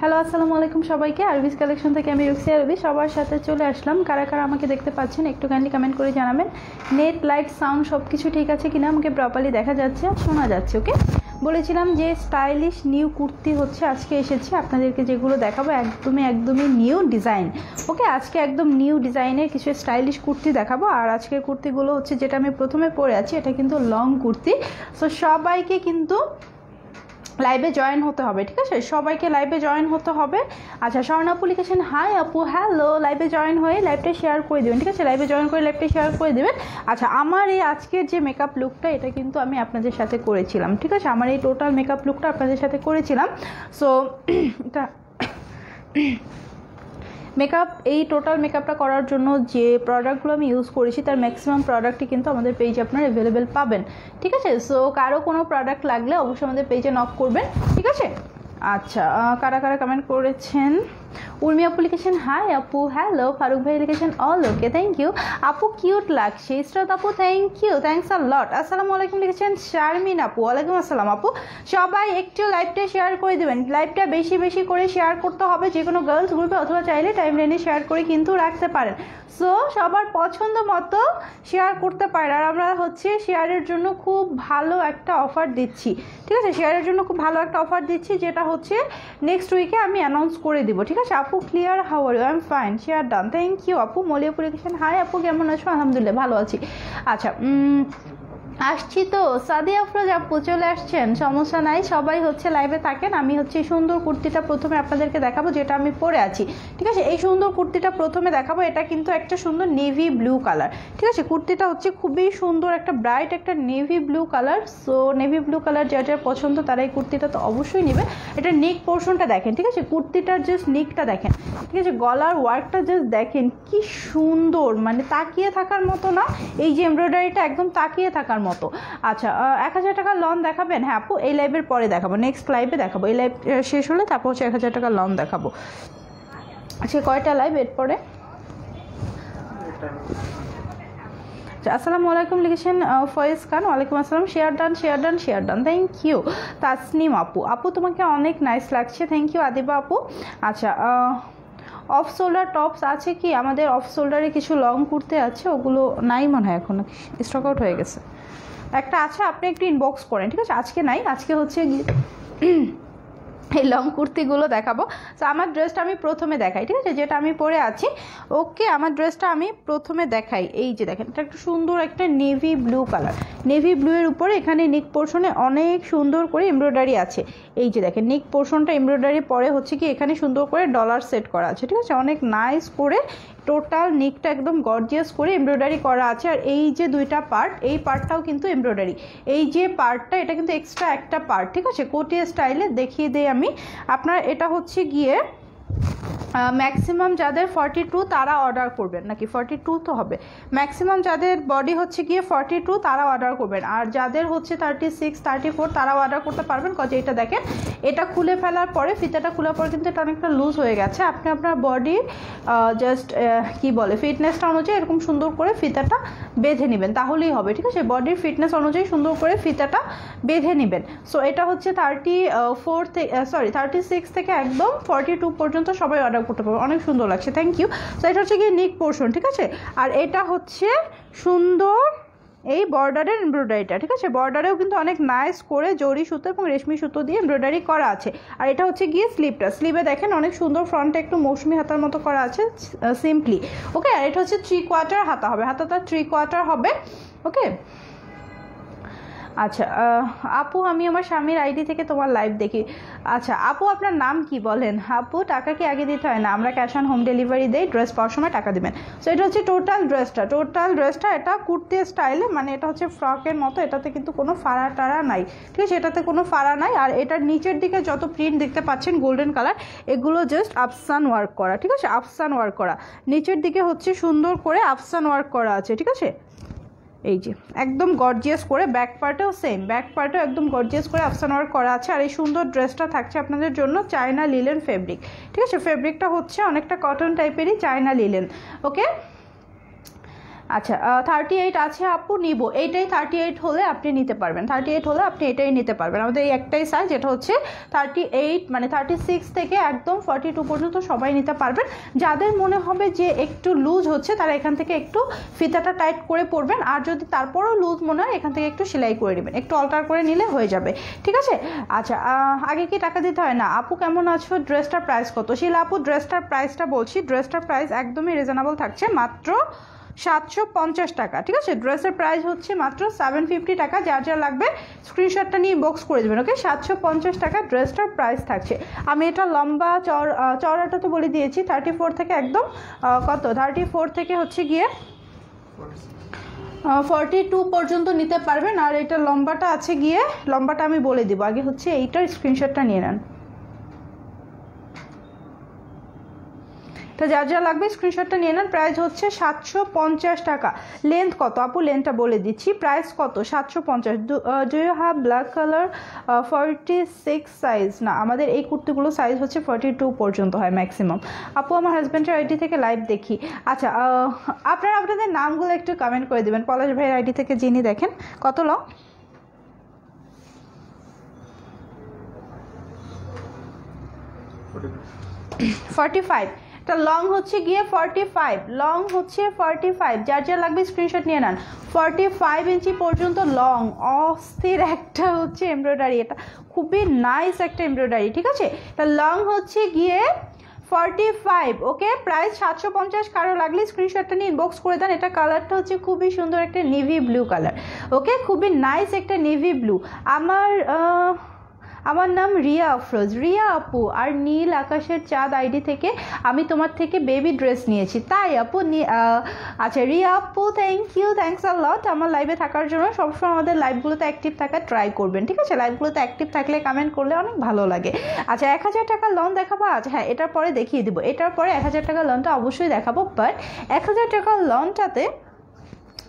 Hello আসসালামু আলাইকুম সবাইকে আরবিস কালেকশন থেকে আমি রুকসিয়া আরবি সবার সাথে চলে আসলাম। কারা কারা আমাকে দেখতে পাচ্ছেন একটু কাইন্ডলি কমেন্ট করে জানাবেন। নেট লাইট সাউন্ড সব কিছু ঠিক আছে কিনা, আমাকে প্রপারলি দেখা যাচ্ছে শোনা যাচ্ছে? ওকে, বলেছিলাম যে স্টাইলিশ নিউ কুর্তি হচ্ছে আজকে এসেছে, আপনাদেরকে যেগুলো দেখাবো একদমই নিউ ডিজাইন। ওকে, আজকে একদম নিউ ডিজাইনের কিছু স্টাইলিশ কুর্তি দেখাবো। আর আজকের কুর্তিগুলো হচ্ছে যেটা আমি প্রথমে পরে আছি এটা কিন্তু লং কুর্তি। সো সবাইকে কিন্তু লাইভে জয়েন হতে হবে, ঠিক আছে? সবাইকে লাইভে জয়েন হতে হবে। আচ্ছা, স্বর্ণ আপু লিখেছেন হাই আপু, হ্যালো। লাইভে জয়েন হয়ে লাইভটা শেয়ার করে দেবেন, ঠিক আছে? লাইভে জয়েন করে লাইভটা শেয়ার করে দেবেন। আচ্ছা, আমার এই আজকের যে মেকআপ লুকটা এটা কিন্তু আমি আপনাদের সাথে করেছিলাম, ঠিক আছে? আমার এই টোটাল মেকআপ লুকটা আপনাদের সাথে করেছিলাম। সো এটা মেকআপ, এই টোটাল মেকআপটা করার জন্য যে প্রোডাক্টগুলো আমি ইউজ করেছি তার ম্যাক্সিমাম প্রোডাক্টই কিন্তু আমাদের পেজে আপনারা অ্যাভেলেবেল পাবেন, ঠিক আছে? সো কারো কোনো প্রোডাক্ট লাগলে অবশ্যই আমাদের পেজে নক করবেন, ঠিক আছে? আচ্ছা, কারা কারা কমেন্ট করেছেন? উর্মি আপু লিখেছেন হাই আপু, হ্যালো। ফারুক ভাই লিখেছেন অল ওকে, থ্যাংক ইউ আপু, কিউট লাগছে। ইসরাত আপু থ্যাংক ইউ, থ্যাংকস আ লট। আসসালামু আলাইকুম লিখেছেন শারমিন আপু, ওয়ালাইকুম আসসালাম আপু। সবাই একটু লাইভটা শেয়ার করে দেবেন, লাইভটা বেশি বেশি করে শেয়ার করতে হবে, যে কোনো গার্লস গ্রুপে অথবা চাইলে টাইম লাইনে শেয়ার করে কিন্তু রাখতে পারেন। সো সবার পছন্দ মতো শেয়ার করতে পারেন। আর আমরা হচ্ছে শেয়ারের জন্য খুব ভালো একটা অফার দিচ্ছি, ঠিক আছে? শেয়ারের জন্য খুব ভালো একটা অফার দিচ্ছি, যেটা হচ্ছে নেক্সট উইকে আমি অ্যানাউন্স করে দিব, ঠিক আছে? আপু clear, how are you? I am fine, share done, thank you আপু। মলিয়াপুর লিখেছেন হাই আপু, কেমন আছো? আলহামদুলিল্লাহ ভালো আছি। আচ্ছা, আসছি তো। সাদিয়া আফরোজ আপু চলে আসছেন, সমস্যা নাই, সবাই হচ্ছে লাইভে থাকেন। আমি হচ্ছে এই সুন্দর কুর্তিটা প্রথমে আপনাদেরকে দেখাবো, যেটা আমি পরে আছি, ঠিক আছে? এই সুন্দর কুর্তিটা প্রথমে দেখাবো। এটা কিন্তু একটা সুন্দর নেভি ব্লু কালার, ঠিক আছে? কুর্তিটা হচ্ছে খুবই সুন্দর, একটা ব্রাইট একটা navy blue colour. So navy blue colour যার যার পছন্দ তারা এই কুর্তিটা তো অবশ্যই নেবে। এটা নেক পোর্শনটা দেখেন, ঠিক আছে? কুর্তিটার জাস্ট নেকটা দেখেন, ঠিক আছে? গলার ওয়ার্কটা জাস্ট দেখেন কি সুন্দর, মানে তাকিয়ে থাকার মতো না? এই যে এমব্রয়ডারিটা একদম তাকিয়ে থাকার মতো। আচ্ছা, 1000 টাকা লন দেখাবেন? হ্যাঁ আপু, এই লাইভের পরে দেখাবো, নেক্সট লাইভে দেখাবো। এই লাইভ শেষ হলে তারপর হচ্ছে 1000 টাকা লন দেখাবো। আচ্ছা, কয়টা লাইভ এরপরে? আসসালামু আলাইকুম লিখেছেন ফয়েজ খান, ওয়ালাইকুম আসসালাম। Share done, share done, share done, thank you. Tasnim আপু, আপু তোমাকে অনেক নাইস লাগছে, থ্যাংক ইউ আদিবা আপু। আচ্ছা, অফ শোল্ডার টপস আছে কি? আমাদের অফ শোল্ডারে কিছু লং কুর্তি আছে, ওগুলো নাই মনে হয়, এখন স্টক আউট হয়ে গেছে। একটা আছে, আপনি একটু ইনবক্স করেন, ঠিক আছে? আজকে নাই, আজকে হচ্ছে এই লং কুর্তিগুলো দেখাবো। তো আমার ড্রেসটা আমি প্রথমে দেখাই, ঠিক আছে? যেটা আমি পরে আছি, ওকে, আমার ড্রেসটা আমি প্রথমে দেখাই। এই যে দেখেন, এটা একটা সুন্দর একটা navy blue colour, navy blue এর উপরে এখানে নেক পোর্শনে অনেক সুন্দর করে এমব্রয়ডারি আছে। এই যে দেখেন, নেক পোর্শনটা এমব্রয়ডারি, পরে হচ্ছে কি এখানে সুন্দর করে ডলার সেট করা আছে, ঠিক আছে? অনেক নাইস করে টোটাল নেকটা একদম গর্জিয়াস করে এমব্রয়ডারি করা আছে। আর এই যে দুইটা পার্ট, এই পার্টটাও কিন্তু এমব্রয়ডারি। এই যে পার্টটা, এটা কিন্তু এক্সট্রা একটা পার্ট, ঠিক আছে? কোটিয়া স্টাইলে দেখিয়ে দেই আমি আপনার। এটা হচ্ছে গিয়ে ম্যাক্সিমাম যাদের 42 তারা অর্ডার করবেন, নাকি 42 তো হবে, ম্যাক্সিমাম যাদের বডি হচ্ছে গিয়ে 42 তারা অর্ডার করবেন। আর যাদের হচ্ছে 36, 34 তারাও অর্ডার করতে পারবেন। কজ এটা দেখেন, এটা খুলে ফেলার পরে, ফিতাটা খোলার পরে কিন্তু এটা অনেকটা লুজ হয়ে গেছে। আপনি আপনার বডির জাস্ট কি বলে ফিটনেসটা অনুযায়ী এরকম সুন্দর করে ফিতাটা বেঁধে নেবেন, তাহলেই হবে, ঠিক আছে? বডির ফিটনেস অনুযায়ী সুন্দর করে ফিতাটা বেঁধে নেবেন। সো এটা হচ্ছে 36 থেকে একদম 42 পর্যন্ত সবাই অর্ডার করতে পারবে, অনেক সুন্দর লাগছে, থ্যাংক ইউ। সো এটা হচ্ছে গিয়ে নেক পোর্শন, ঠিক আছে? আর এটা হচ্ছে সুন্দর এই বর্ডারের এমব্রয়ডারিটা, ঠিক আছে? বর্ডারেও কিন্তু অনেক নাইস করে জরি সুতো এবং রেশমি সুতো দিয়ে এমব্রয়ডারি করা আছে। আর এটা হচ্ছে গিয়ে স্লিভটা, স্লিভে দেখেন অনেক সুন্দর ফ্রন্টে একটু মৌসুমি হাতার মতো করা আছে সিম্পলি, ওকে? আর এটা হচ্ছে 3/4 হাতা হবে, হাতাটা 3/4 হবে, ওকে? আচ্ছা আপু, আমি আমার স্বামীর আইডি থেকে তোমার লাইভ দেখি। আচ্ছা আপু, আপনার নাম কি বলেন? আপু, টাকা কি আগে দিতে হয় না? আমরা ক্যাশ অন হোম ডেলিভারি দেই, ড্রেস পাওয়ার সময় টাকা দেবেন। সো এটা হচ্ছে টোটাল ড্রেসটা, এটা কুর্তি স্টাইলে, মানে এটা হচ্ছে ফ্রকের মতো, এটাতে কিন্তু কোনো ফাড়া টাড়া নাই, ঠিক আছে? এটাতে কোনো ফাড়া নাই। আর এটার নিচের দিকে যত প্রিন্ট দেখতে পাচ্ছেন গোল্ডেন কালার, এগুলো জাস্ট আফসান ওয়ার্ক করা, ঠিক আছে? আফসান ওয়ার্ক করা, নিচের দিকে হচ্ছে সুন্দর করে আফসান ওয়ার্ক করা আছে, ঠিক আছে? এই যে একদম গর্জিয়াস করে, ব্যাক পার্টেও সেম, ব্যাক পার্টেও একদম গর্জিয়াস করে আফসান ওয়ার্ক করা আছে। আর এই সুন্দর ড্রেসটা থাকছে আপনাদের জন্য চায়না লিলেন ফেব্রিক, ঠিক আছে? ফেব্রিকটা হচ্ছে অনেকটা কটন টাইপেরই চায়না লিলেন, ওকে? আচ্ছা 38 আছে আপু, নিব এইটাই। 38 হলে আপনি নিতে পারবেন, 38 হলে আপনি এটাই নিতে পারবেন। আমাদের এই একটাই সাইজ, এটা হচ্ছে 38, মানে 36 থেকে একদম 42 পর্যন্ত সবাই নিতে পারবেন। যাদের মনে হবে যে একটু লুজ হচ্ছে তারা এখান থেকে একটু ফিতাটা টাইট করে পরবেন, আর যদি তারপরও লুজ মনে হয় এখান থেকে একটু সেলাই করে নেবেন, একটু অল্টার করে নিলে হয়ে যাবে, ঠিক আছে। আচ্ছা আগে কি টাকা দিতে হয় না? আপু কেমন আছো, ড্রেসটার প্রাইস কত? শিলা আপু ড্রেসটার প্রাইসটা বলছি, ড্রেসটার প্রাইস একদমই রিজনেবল থাকছে, মাত্র 750 টাকা, ঠিক আছে। ড্রেসের প্রাইস হচ্ছে মাত্র 750 টাকা। যার যা লাগবে স্ক্রিনশটটা নিয়ে বক্স করে দেবেন, ওকে। 750 টাকা ড্রেসটার প্রাইস থাকছে। আমি এটা লম্বা চওড়াটা তো বলে দিয়েছি, 34 থেকে একদম কত, 34 থেকে হচ্ছে গিয়ে 42 পর্যন্ত নিতে পারবেন। আর এটা লম্বাটা আছে গিয়ে, লম্বাটা আমি বলে দিব, আগে হচ্ছে এইটার স্ক্রিনশটটা নিয়ে নেন। তো যার যা লাগবে স্ক্রিনশটটা নিয়ে নেন। প্রাইস হচ্ছে 750 টাকা। লেন্থ কত আপু? লেন্থটা বলে দিচ্ছি, প্রাইস কত, 750। Do you have black colour 46 size? না, আমাদের এই কুর্তিগুলো সাইজ হচ্ছে 42 পর্যন্ত হয় ম্যাক্সিমাম। আপু আমার হাজব্যান্ডের আইডি থেকে লাইভ দেখি। আচ্ছা আপনারা আপনাদের নামগুলো একটু কমেন্ট করে দেবেন। পলাশ ভাইয়ের আইডি থেকে যিনি দেখেন, কত লং? 45। এটা লং হচ্ছে গিয়ে 45, লং হচ্ছে 45। যার যা লাগবে স্ক্রিনশট নিয়ে নেন। 45 ইঞ্চি পর্যন্ত লং, অস্থির একটা হচ্ছে এমব্রয়ডারি, এটা খুবই নাইস একটা এমব্রয়ডারি, ঠিক আছে। এটা লং হচ্ছে গিয়ে 45, ওকে। প্রাইস 750। কারো লাগলে স্ক্রিনশটটা নিয়ে ইনবক্স করে দেন। এটা কালারটা হচ্ছে খুবই সুন্দর একটা নেভি ব্লু কালার, ওকে, খুবই নাইস একটা নেভি ব্লু। আমার নাম রিয়া আফরোজ। রিয়া আপু, আর নীল আকাশের চাঁদ আইডি থেকে আমি তোমার থেকে বেবি ড্রেস নিয়েছি, তাই আপু? আচ্ছা রিয়া আপু, থ্যাংক ইউ, থ্যাংকস আ লট আমার লাইভে থাকার জন্য। সবসময় আমাদের লাইভগুলোতে অ্যাক্টিভ থাকার ট্রাই করবেন, ঠিক আছে। লাইভগুলোতে অ্যাক্টিভ থাকলে কমেন্ট করলে অনেক ভালো লাগে। আচ্ছা 1000 টাকা লোন দেখাবো? আচ্ছা হ্যাঁ, এটার পরে দেখিয়ে দিব, এটার পরে 1000 টাকা লোনটা অবশ্যই দেখাবো। বাট 1000 টাকার লোনটাতে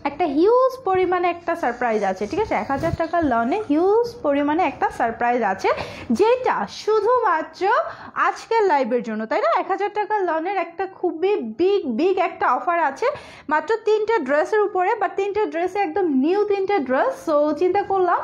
একটা হিউজ পরিমাণে একটা সারপ্রাইজ আছে, ঠিক আছে। 1000 টাকার লোনে হিউজ পরিমাণে একটা সারপ্রাইজ আছে, যেটা শুধুমাত্র আজকের লাইভের জন্য, তাই না? 1000 টাকার লোনের একটা খুবই বিগ একটা অফার আছে মাত্র 3টে ড্রেসের উপরে, বা 3টে ড্রেসে একদম নিউ 3টে ড্রেস। সো চিন্তা করলাম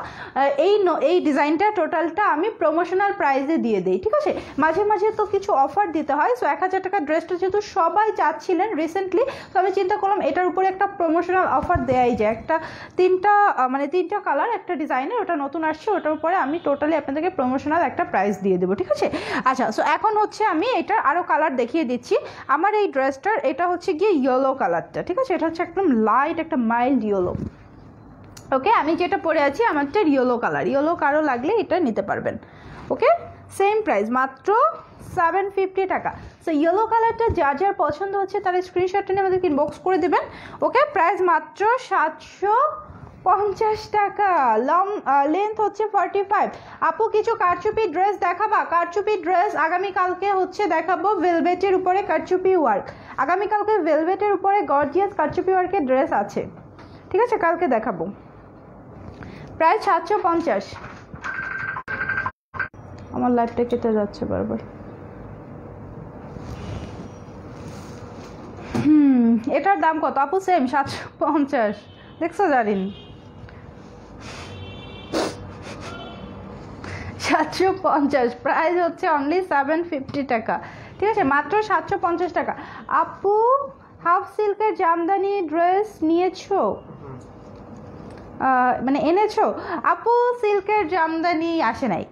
এই ডিজাইনটা টোটালটা আমি প্রমোশনাল প্রাইজে দিয়ে দিই, ঠিক আছে। মাঝে মাঝে তো কিছু অফার দিতে হয়। সো 1000 টাকার ড্রেসটা যেহেতু সবাই চাচ্ছিলেন রিসেন্টলি, তো আমি চিন্তা করলাম এটার উপরে একটা প্রমোশনাল অফার দেয়াই যায়। একটা তিনটা কালার একটা ডিজাইনের, ওটা নতুন আসছে, ওটার উপরে আমি টোটালি আপনাদেরকে প্রমোশনাল একটা প্রাইস দিয়ে দেবো, ঠিক আছে। আচ্ছা সো এখন হচ্ছে আমি এটার আরও কালার দেখিয়ে দিচ্ছি। আমার এই ড্রেসটার এটা হচ্ছে গিয়ে ইয়েলো কালারটা, ঠিক আছে। এটা হচ্ছে একদম লাইট একটা মাইল্ড ইয়েলো, ওকে। আমি যেটা পরে আছি আমারটা ইয়েলো কালার। ইয়েলো কারো লাগলে এটা নিতে পারবেন, ওকে। সেম প্রাইস, মাত্র 750 টাকা। সো ইয়েলো কালারটা যার যার পছন্দ হচ্ছে তার স্ক্রিনশটটা নিয়ে আমাদেরকে ইনবক্স করে দেবেন, ওকে। প্রাইস মাত্র 750 টাকা। লং লেন্থ হচ্ছে 45। আপু কিছু কারচুপি ড্রেস দেখাবা? কারচুপি ড্রেস আগামীকালকে হচ্ছে দেখাবো, ভেলভেটের উপরে কারচুপি ওয়ার্ক। আগামীকালকে ভেলভেটের উপরে গর্জিয়াস কারচুপি ওয়ার্কের ড্রেস আছে, ঠিক আছে, কালকে দেখাবো। প্রায় 750। আমার লাইফটা কেটে যাচ্ছে বারবার। এটার দাম কত আপু? সেম 750। দেখছো জারিন, 750। প্রাইস হচ্ছে অনলি 750 টাকা, ঠিক আছে, মাত্র 750 টাকা। আপু হাফ সিল্কের জামদানি ড্রেস নিয়েছো, মানে এনেছো? আপু সিল্কের জামদানি আসে নাই,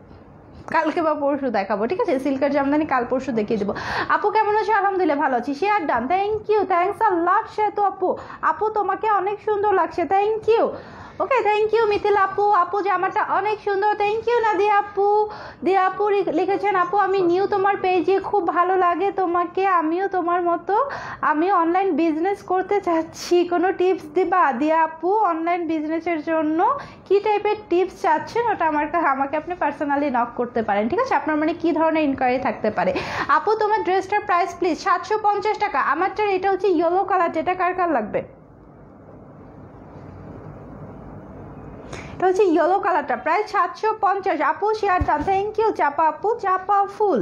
কালকে বা পরশু দেখাবো, ঠিক আছে। সিল্কের জামদানি কাল পরশু দেখিয়ে দেবো। আপু কেমন আছো? আলহামদুলিল্লাহ ভালো আছি। Share done, thank you, thanks a lot Shwetu আপু। আপু তোমাকে অনেক সুন্দর লাগছে, thank you, okay, thank you Mithil আপু। আপু জামাটা অনেক সুন্দর, থ্যাংক ইউ নাদিয়া আপু। দিয়া আপু লিখেছেন, আপু আমি নিউ তোমার পেজে, খুব ভালো লাগে তোমাকে, আমিও তোমার মতো আমি অনলাইন বিজনেস করতে চাচ্ছি, কোনো টিপস দিবা? দিয়া আপু অনলাইন বিজনেসের জন্য কি টাইপের টিপস চাচ্ছেন ওটা আমাকে আপনি পার্সোনালি নক করতে পারেন, ঠিক আছে। আপনার মানে কি ধরনের ইনকোয়ারি থাকতে পারে। আপু তোমার ড্রেসটার প্রাইস প্লিজ? 750 টাকা। আমারটার এটা হচ্ছে ইয়েলো কালার, যেটা কার কার লাগবে? এটা হচ্ছে ইয়েলো কালারটা, প্রায় 750। আপু শেয়ার ডান, থ্যাংক ইউ চাপা আপু, চাপা ফুল,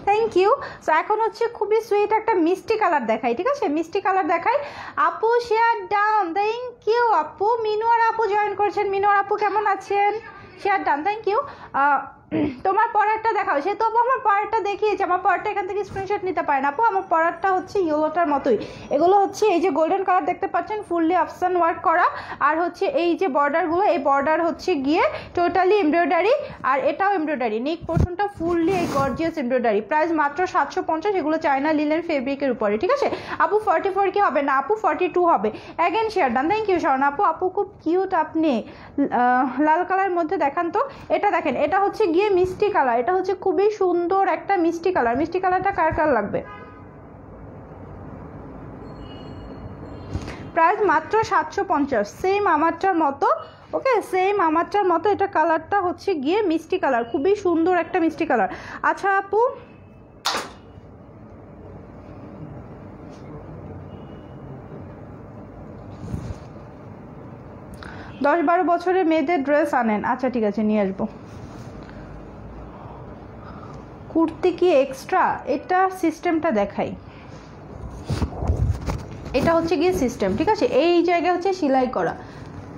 থ্যাংক ইউ। সো এখন হচ্ছে খুবই সুইট একটা মিষ্টি কালার দেখাই, ঠিক আছে, মিষ্টি কালার দেখাই। আপু শেয়ার ডাউন, থ্যাংক ইউ আপু। মিনুয়ার আপু জয়েন করছেন, মিনুয়ার আপু কেমন আছেন? Share done, thank you. তোমার পরেরটা দেখাও, সে তো আমার পরেরটা দেখিয়েছে, আমার পরেরটা এখান থেকে স্ক্রিনশট নিতে পারেন আপু। আমার পরেরটা হচ্ছে ইয়েলোটার মতোই, এগুলো হচ্ছে এই যে গোল্ডেন কালার দেখতে পাচ্ছেন, ফুললি আফসান ওয়ার্ক করা, আর হচ্ছে এই যে বর্ডারগুলো, এই বর্ডার হচ্ছে গিয়ে টোটালি এমব্রয়ডারি, আর এটাও এমব্রয়ডারি, নেক পোর্শনটা ফুললি এই গর্জিয়াস এমব্রয়ডারি। প্রাইস মাত্র 750, এগুলো চায়না লিলেন ফেব্রিকের উপরে, ঠিক আছে। আপু 44 কি হবে না আপু? 42 হবে। Again share done, thank you Sharan আপু। আপু খুব কিউট, আপনি লাল কালারের মধ্যে দেখান তো। এটা দেখেন, এটা হচ্ছে গিয়ে মিষ্টি কালার, এটা হচ্ছে খুবই সুন্দর একটা মিষ্টি কালার। মিষ্টি কালারটা কার কার লাগবে? প্রাইস মাত্র 750, সেম আমারটার মতো, ওকে, সেম আমারটার মতো। এটা কালারটা হচ্ছে গিয়ে মিষ্টি কালার, খুবই সুন্দর একটা মিষ্টি কালার। আচ্ছা আপু, দশ 12 বছরের মেয়েদের ড্রেস আনেন, আচ্ছা ঠিক আছে, নিয়ে আসবো। কুর্তি কি এক্সট্রা? এটা সিস্টেমটা দেখাই, এটা হচ্ছে গিয়ে সিস্টেম, ঠিক আছে। এই জায়গায় হচ্ছে সেলাই করা,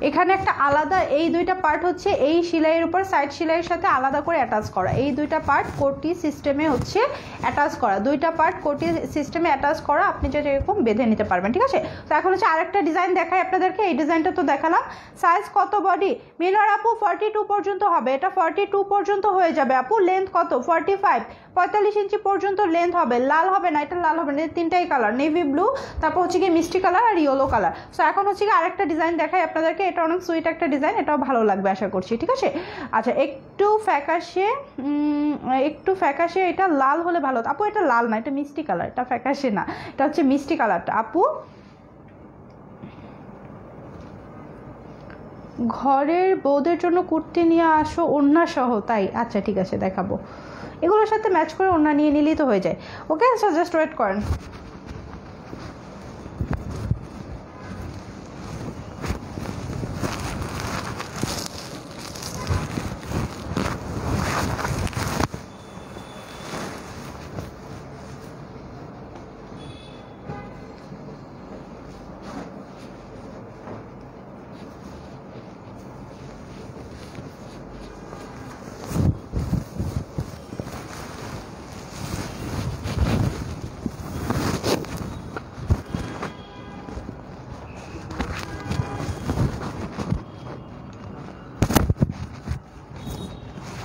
এখানে একটা আলাদা, এই দুইটা পার্ট হচ্ছে এই সেলাইয়ের উপর সাইড সেলাইয়ের সাথে আলাদা করে অ্যাটাচ করা, এই দুইটা পার্ট কোটি সিস্টেমে হচ্ছে অ্যাটাচ করা, দুইটা পার্ট কোটি সিস্টেমে অ্যাটাচ করা, আপনি যে যেরকম বেঁধে নিতে পারবেন, ঠিক আছে। তো এখন হচ্ছে আরেকটা ডিজাইন দেখাই আপনাদেরকে, এই ডিজাইনটা তো দেখালাম। সাইজ কত বডি? মিনার আপু 42 পর্যন্ত হবে, এটা 42 পর্যন্ত হয়ে যাবে আপু। লেন্থ কত? 45, 45 ইঞ্চি পর্যন্ত লেন্থ হবে। লাল হবে না, এটা লাল হবে না, তিনটাই কালার, নেভি ব্লু, তারপর হচ্ছে গিয়ে মিষ্টি কালার আর ইয়েলো কালার। সো এখন হচ্ছে গিয়ে আরেকটা ডিজাইন দেখাই আপনাদেরকে, এটা অনেক সুইট একটা ডিজাইন, এটাও ভালো লাগবে আশা করছি, ঠিক আছে। আচ্ছা একটু ফ্যাকাশে, একটু ফ্যাকাশে, এটা লাল হলে ভালো আপু। এটা লাল না, এটা মিষ্টি কালার, এটা ফ্যাকাশে না, এটা হচ্ছে মিষ্টি কালারটা আপু। ঘরের বউদের জন্য কুর্তি নিয়ে আসো ওড়না সহ, তাই? আচ্ছা ঠিক আছে, দেখাবো। এগুলোর সাথে ম্যাচ করে ওড়না নিয়ে নিলেই তো হয়ে যায়, ওকে। সো জাস্ট ওয়েট করেন।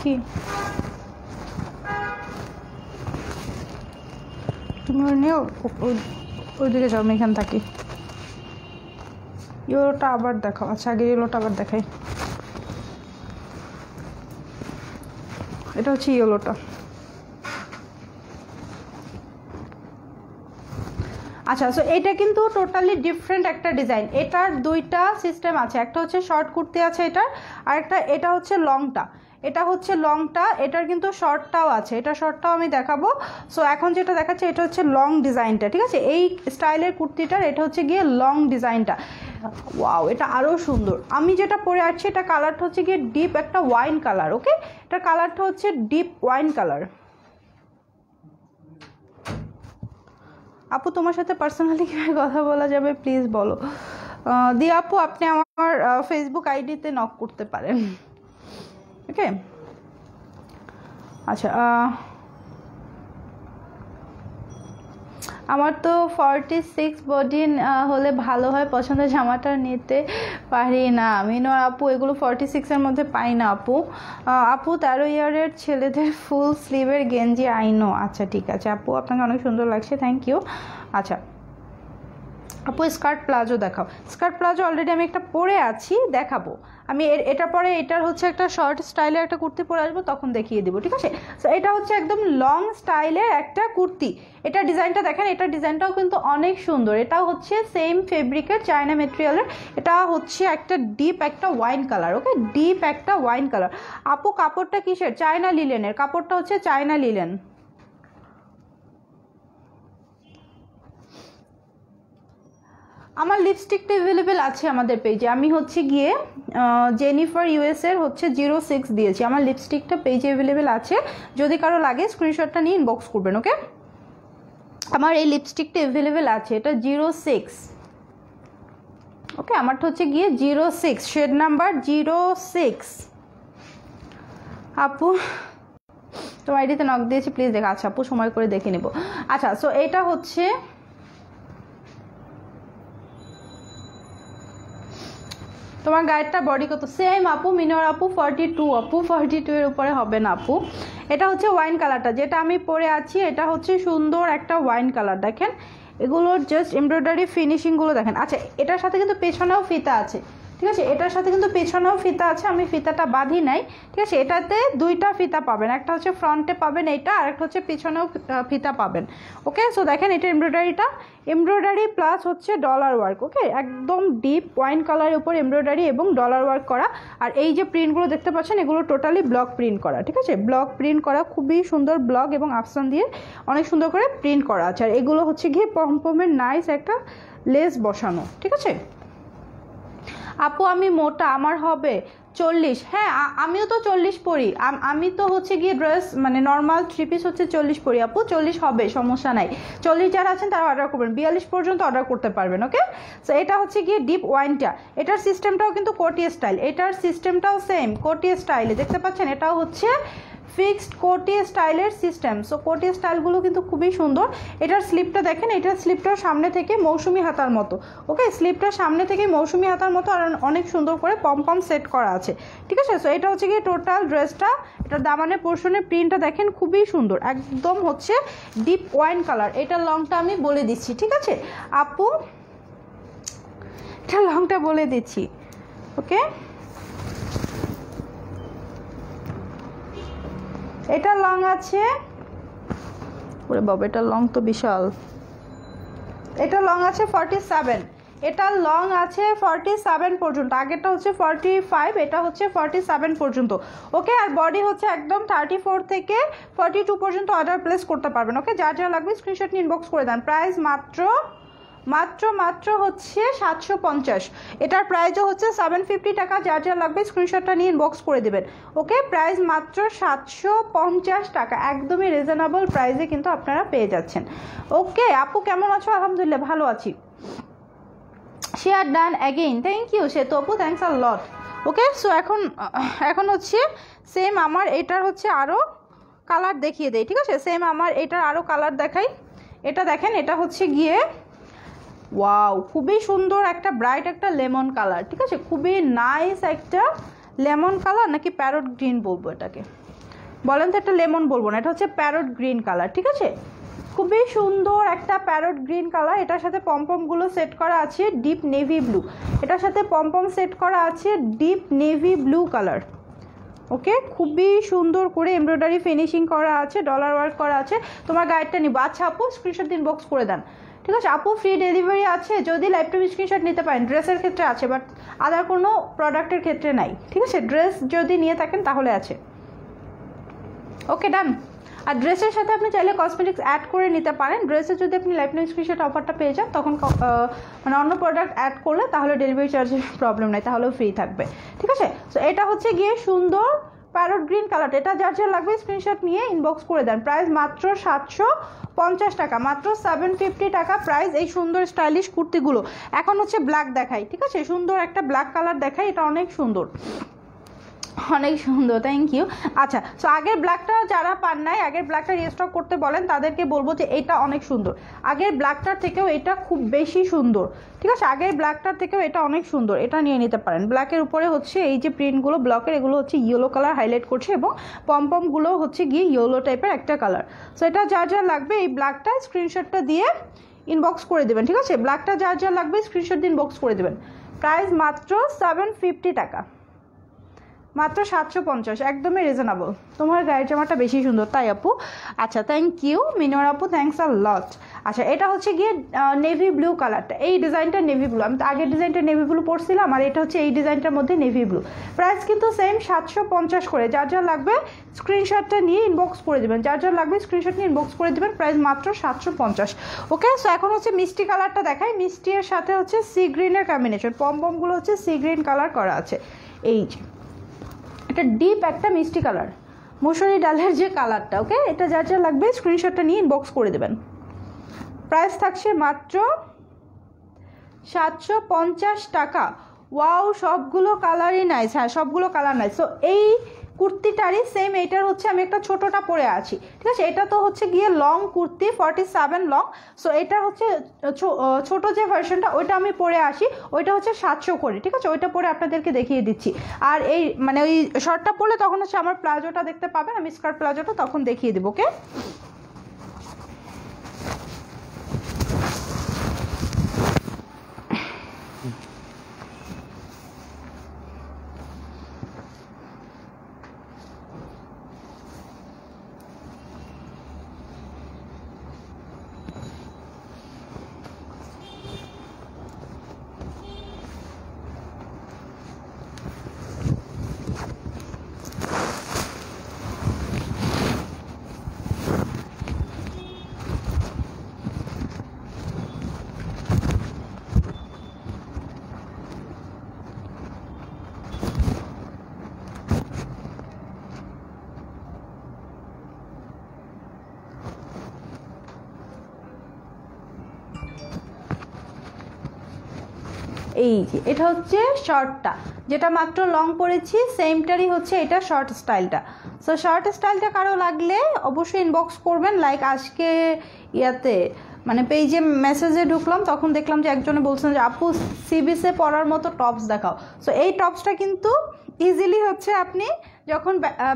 কি তুমি নিও, ওইদিকে যাও, আমি এখানে থাকি। ইয়েলোটা আবার দেখাও, আচ্ছা আগে ইয়েলোটা আবার দেখাই। এটা হচ্ছে ইয়েলোটা, আচ্ছা। সো এটা কিন্তু টোটালি ডিফারেন্ট একটা ডিজাইন, এটার দুইটা সিস্টেম আছে, একটা হচ্ছে শর্ট কুর্তি আছে এটার, আর একটা এটা হচ্ছে লংটা, এটা হচ্ছে লংটা, এটার কিন্তু শর্টটাও আছে, এটা শর্টটাও আমি দেখাবো। সো এখন যেটা দেখাচ্ছে এটা হচ্ছে লং ডিজাইনটা, ঠিক আছে, এই স্টাইলের কুর্তিটার এটা হচ্ছে গিয়ে লং ডিজাইনটা। ওয়াও, এটা আরও সুন্দর। আমি যেটা পরে আছি এটা কালারটা হচ্ছে গিয়ে ডিপ একটা ওয়াইন কালার, ওকে, এটার কালারটা হচ্ছে ডিপ ওয়াইন কালার। আপু তোমার সাথে পার্সোনালি কীভাবে কথা বলা যাবে প্লিজ বলো। দি আপু আপনি আমার ফেসবুক আইডিতে নক করতে পারেন, ওকে। আচ্ছা আমার তো 46 বডি হলে ভালো হয়, পছন্দের জামাটা নিতে পারি না। মিনো আপু এগুলো 46-এর মধ্যে পাই না আপু। আপু 13 ইয়ারের ছেলেদের ফুল স্লিভের গেঞ্জি আইনো, আচ্ছা ঠিক আছে আপু, আপনাকে অনেক সুন্দর লাগছে, থ্যাংক ইউ। আচ্ছা আপু স্কার্ট প্লাজো দেখাও। স্কার্ট প্লাজো অলরেডি আমি একটা পরে আছি, দেখাবো আমি। এটা পরে এটার হচ্ছে একটা শর্ট স্টাইলের একটা কুর্তি পরে আসবো, তখন দেখিয়ে দেবো, ঠিক আছে। সো এটা হচ্ছে একদম লং স্টাইলের একটা কুর্তি, এটা ডিজাইনটা দেখেন, এটা ডিজাইনটাও কিন্তু অনেক সুন্দর, এটাও হচ্ছে সেম ফেব্রিকের চায়না মেটেরিয়ালের, এটা হচ্ছে একটা ডিপ একটা ওয়াইন কালার, ওকে, ডিপ একটা ওয়াইন কালার। আপু কাপড়টা কিসের? চায়না লিলেনের, কাপড়টা হচ্ছে চায়না লিলেন। আমার লিপস্টিকটা অ্যাভেলেবেল আছে আমাদের পেজে। আমি হচ্ছে গিয়ে জেনিফার ইউএসের হচ্ছে 06 দিয়েছি। আমার লিপস্টিকটা পেজে অ্যাভেলেবেল আছে, যদি কারো লাগে স্ক্রিনশটটা নিয়ে ইনবক্স করবেন। ওকে, আমার এই লিপস্টিকটা অ্যাভেলেবেল আছে, এটা 06। ওকে, আমারটা হচ্ছে গিয়ে 06, শেড নাম্বার 06। আপু তোমার আইডিতে নক দিয়েছি, প্লিজ দেখা। আচ্ছা আপু সময় করে দেখে নেব। আচ্ছা, সো এটা হচ্ছে তোমার গায়েরটা বডি কত? সেম আপু, মিনোর আপু 42। আপু 42 এর উপরে হবে না আপু। এটা হচ্ছে ওয়াইন কালারটা যেটা আমি পরে আছি, এটা হচ্ছে সুন্দর একটা ওয়াইন কালার। দেখেন এগুলোর জাস্ট এমব্রয়ডারি ফিনিশিংগুলো দেখেন। আচ্ছা, এটার সাথে কিন্তু পেছনেও ফিতা আছে, ঠিক আছে? এটার সাথে কিন্তু পেছনেও ফিতা আছে, আমি ফিতাটা বাঁধি নাই, ঠিক আছে? এটাতে দুইটা ফিতা পাবেন, একটা হচ্ছে ফ্রন্টে পাবেন এইটা, আর একটা হচ্ছে পিছনেও ফিতা পাবেন। ওকে, সো দেখেন এটা এমব্রয়ডারি প্লাস হচ্ছে ডলার ওয়ার্ক। ওকে, একদম ডিপ ওয়াইন কালারের উপর এমব্রয়ডারি এবং ডলার ওয়ার্ক করা। আর এই যে প্রিন্টগুলো দেখতে পাচ্ছেন এগুলো টোটালি ব্লক প্রিন্ট করা, ঠিক আছে? ব্লক প্রিন্ট করা, খুবই সুন্দর ব্লক এবং আফসান দিয়ে অনেক সুন্দর করে প্রিন্ট করা আছে। আর এগুলো হচ্ছে গিয়ে পমপমের নাইস একটা লেস বসানো, ঠিক আছে? আপু আমি মোটা, আমার হবে 40। হ্যাঁ, আমিও তো 40 পরি। আমি তো হচ্ছে গিয়ে ড্রেস মানে নর্মাল 3 পিস হচ্ছে 40 পরি। আপু 40 হবে, সমস্যা নাই। 40 যারা আছেন তারা অর্ডার করবেন, 42 পর্যন্ত অর্ডার করতে পারবেন। ওকে, সো এটা হচ্ছে গিয়ে ডিপ ওয়াইনটা। এটার সিস্টেমটাও কিন্তু কোটি স্টাইল, এটার সিস্টেমটাও সেম কোটি স্টাইলে, দেখতে পাচ্ছেন? এটাও হচ্ছে ফিক্সড কোটি স্টাইলের সিস্টেম। সো কোটি স্টাইলগুলো কিন্তু খুবই সুন্দর। এটার স্লিপটা দেখেন, এটার স্লিপটার সামনে থেকে মৌসুমি হাতার মতো। ওকে, স্লিপটার সামনে থেকে মৌসুমি হাতার মতো আর অনেক সুন্দর করে পম সেট করা আছে, ঠিক আছে? সো এটা হচ্ছে গিয়ে টোটাল ড্রেসটা। এটার দামানের পোর্শনের প্রিন্টটা দেখেন, খুবই সুন্দর, একদম হচ্ছে ডিপ ওয়াইন কালার। এটার লংটা আমি বলে দিচ্ছি, ঠিক আছে আপু? এটার লংটা বলে দিচ্ছি। ওকে, এটা লং আছে, ওরে বাবা এটা লং তো বিশাল। এটা লং আছে 47, এটা লং আছে 47 পর্যন্ত। আগেরটা হচ্ছে 45, এটা হচ্ছে 47 পর্যন্ত। ওকে, আর বডি হচ্ছে একদম 34 থেকে 42 পর্যন্ত অর্ডার প্লেস করতে পারবেন। ওকে, যার যা লাগবে স্ক্রিনশট নিয়ে ইনবক্স করে দেন। প্রাইস মাত্র হচ্ছে 750। এটার প্রাইসও হচ্ছে 750 টাকা। যার যা লাগবে স্ক্রিনশটটা নিয়ে ইনবক্স করে দেবেন। ওকে, প্রাইস মাত্র 750 টাকা, একদমই রিজনেবল প্রাইসে কিন্তু আপনারা পেয়ে যাচ্ছেন। ওকে আপু কেমন আছো? আলহামদুলিল্লাহ ভালো আছি। Share done again, thank you সে তো আপু, thanks a lot. Okay, so এখন হচ্ছে সেম আমার এটার হচ্ছে আরও কালার দেখিয়ে দেয়, ঠিক আছে? সেম আমার এটার আরও কালার দেখাই। এটা দেখেন, এটা হচ্ছে গিয়ে ওয়াও, খুবই সুন্দর একটা ব্রাইট একটা লেমন কালার, ঠিক আছে? খুবই নাইস একটা লেমন কালার, নাকি প্যারট গ্রিন বলবো এটাকে? বলেন তো, একটা লেমন বলবো না, এটা হচ্ছে প্যারট গ্রিন কালার, ঠিক আছে? খুবই সুন্দর একটা প্যারট গ্রিন কালার। এটার সাথে পমপমগুলো সেট করা আছে ডিপ নেভি ব্লু। এটার সাথে পমপম সেট করা আছে ডিপ নেভি ব্লু কালার। ওকে, খুবই সুন্দর করে এমব্রয়ডারি ফিনিশিং করা আছে, ডলার ওয়ার্ক করা আছে। তোমার গাইডটা নিবো। আচ্ছা আপু স্ক্রিনশট দিন, বক্স করে দেন, ঠিক আছে? আপু ফ্রি ডেলিভারি আছে যদি লাইভ টাইম স্ক্রিনশট নিতে পারেন। ড্রেসের ক্ষেত্রে আছে, বাট আদার কোনো প্রোডাক্টের ক্ষেত্রে নাই, ঠিক আছে? ড্রেস যদি নিয়ে থাকেন তাহলে আছে। ওকে ডান। আর ড্রেসের সাথে আপনি চাইলে কসমেটিক্স অ্যাড করে নিতে পারেন। ড্রেসে যদি আপনি লাইফ টাইম স্ক্রিনশট অফারটা পেয়ে যান, তখন মানে অন্য প্রোডাক্ট অ্যাড করলে তাহলে ডেলিভারি চার্জের প্রবলেম নেই, তাহলেও ফ্রি থাকবে, ঠিক আছে? সো এটা হচ্ছে গিয়ে সুন্দর প্যারট গ্রিন কালার। এটা যার যা লাগবে স্ক্রিনশট নিয়ে ইনবক্স করে দেন। প্রাইস মাত্র 750 টাকা, মাত্র 750 টাকা প্রাইস এই সুন্দর স্টাইলিশ কুর্তিগুলো। এখন হচ্ছে ব্ল্যাক দেখাই, ঠিক আছে? সুন্দর একটা ব্ল্যাক কালার দেখাই, এটা অনেক সুন্দর, অনেক সুন্দর, থ্যাংক ইউ। আচ্ছা, সো আগের ব্ল্যাকটা যারা পান নাই, আগের ব্ল্যাকটা রিস্টক করতে বলেন, তাদেরকে বলবো যে এটা অনেক সুন্দর। আগের ব্ল্যাকটার থেকেও এটা খুব বেশি সুন্দর, ঠিক আছে? আগের ব্ল্যাকটার থেকেও এটা অনেক সুন্দর, এটা নিয়ে নিতে পারেন। ব্ল্যাকের উপরে হচ্ছে এই যে প্রিন্টগুলো ব্লকের, এগুলো হচ্ছে ইয়েলো কালার হাইলাইট করছে এবং পমপমগুলো হচ্ছে গিয়ে ইয়েলো টাইপের একটা কালার। সো এটা যার যা লাগবে এই ব্ল্যাকটা স্ক্রিনশটটা দিয়ে ইনবক্স করে দেবেন, ঠিক আছে? ব্ল্যাকটা যার যা লাগবে স্ক্রিনশট দিয়ে ইনবক্স করে দেবেন। প্রাইস মাত্র 750 টাকা, মাত্র 750, একদমই রিজনেবল। তোমার গায়ের জামাটা বেশি সুন্দর তাই আপু? আচ্ছা থ্যাংক ইউ মিনোর আপু, থ্যাংকস আ লট। আচ্ছা এটা হচ্ছে গিয়ে নেভি ব্লু কালারটা, এই ডিজাইনটা নেভি ব্লু, আমি তো আগের ডিজাইনটা নেভি ব্লু পরছিলাম, আর এটা হচ্ছে এই ডিজাইনটার মধ্যে নেভি ব্লু। প্রাইস কিন্তু সেম 750 করে। যার যার লাগবে স্ক্রিনশটটা নিয়ে ইনবক্স করে দেবেন, যার যার লাগবে স্ক্রিনশট নিয়ে ইনবক্স করে দেবেন। প্রাইস মাত্র 750। ওকে, সো এখন হচ্ছে মিষ্টি কালারটা দেখাই। মিষ্টি এর সাথে হচ্ছে সি গ্রিনের কম্বিনেশন, পমপমগুলো হচ্ছে সি গ্রিন কালার করা আছে। এই যে এটা ডিপ একটা মিষ্টি কালার, মসুরি ডালের যে কালারটা। ওকে, এটা যার যার লাগবে স্ক্রিনশটটা নিয়ে ইনবক্স করে দেবেন। প্রাইস থাকছে মাত্র 750 টাকা। ওয়াও, সবগুলো কালারই নাইস। হ্যাঁ সবগুলো কালার নাইস। সো এই কুর্তিটারই সেম এইটার হচ্ছে আমি একটা ছোটোটা পরে আছি, ঠিক আছে? এটা তো হচ্ছে গিয়ে লং কুর্তি 47 লং। সো এটা হচ্ছে ছোটো যে ভার্সনটা ওইটা আমি পরে আসি, ওইটা হচ্ছে 700 করে, ঠিক আছে? ওইটা পরে আপনাদেরকে দেখিয়ে দিচ্ছি। আর এই মানে ওই শর্টটা পরলে তখন হচ্ছে আমার প্লাজোটা দেখতে পাবেন, আমি স্কার্ট প্লাজোটা তখন দেখিয়ে দেবো। ওকে, এই যে এটা হচ্ছে শর্টটা, যেটা মাত্র লং পরেছি সেমটারই হচ্ছে এটা শর্ট স্টাইলটা। সো শর্ট স্টাইলটা কারো লাগলে অবশ্যই ইনবক্স করবেন। লাইক আজকে ইয়াতে মানে পেজে মেসেজে ঢুকলাম, তখন দেখলাম যে একজনে বলছেন যে আপু সিবিসে পরার মতো টপস দেখাও। সো এই টপসটা কিন্তু ইজিলি হচ্ছে আপনি যখন